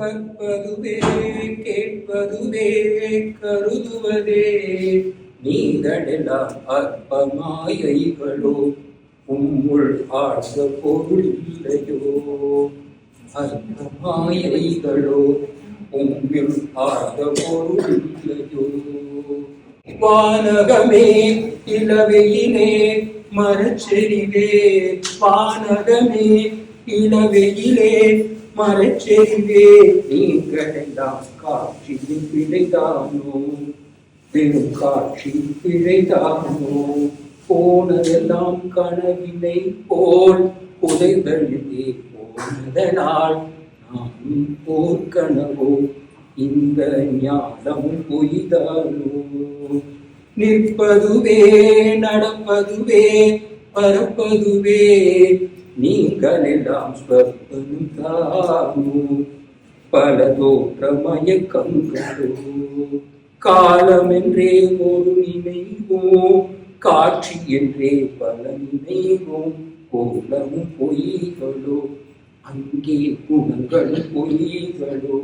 கற்பதுவே கேட்பதுவே கருதுவதே நீங்களெல்லாம் அற்பமாயைகளோ உம்முள் ஆழ்ந்த பொருள் இல்லையோ அற்பமாயைகளோ உம்மில் ஆழ்ந்த பொருள் இல்லையோ வானகமே இளவெயிலே மரச்செறிவே வானகமே இளவெயிலே மரச்செறிவே நீங்கள் எல்லாம் காட்சியின் பிழைதானோ வெறும் காட்சி பிழைதானோ போனதெல்லாம் கனவினை போல் புதைதழிலே போனதனால் நாம் போர்க்கனவோ இந்த ஞானமும் பொய்தானோ நிற்பதுவே நடப்பதுவே பரப்பதுவே நீங்கள் எல்லாம் ஸ்வர்ப்பனும் தானோ பல தோற்ற மயக்கங்களோ காலம் என்றே ஒரு நினைவோம் காட்சி என்றே பல நினைவோம் கோலமும் பொய்களோ அங்கே குணங்களும் பொய்களோ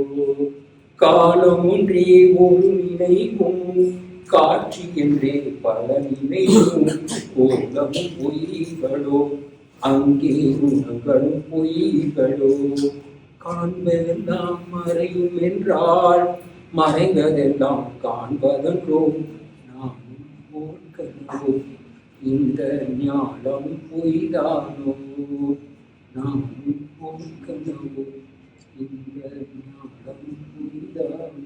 காலம் ஒன்றே ஒரு நினைவோம் காட்சி என்றே பல நினைவோம் கோலமும் பொய்களோ அங்கே குணங்களும் பொய்களோ காண்பதெல்லாம் மறையும் என்றால் மறைந்ததெல்லாம் காண்பதன்றோ நாம் போர்க்கனோ இந்த ஞானம் பொய்தானோ நாம் போர்க்கனோ இந்த ஞானம் பொய்தானோ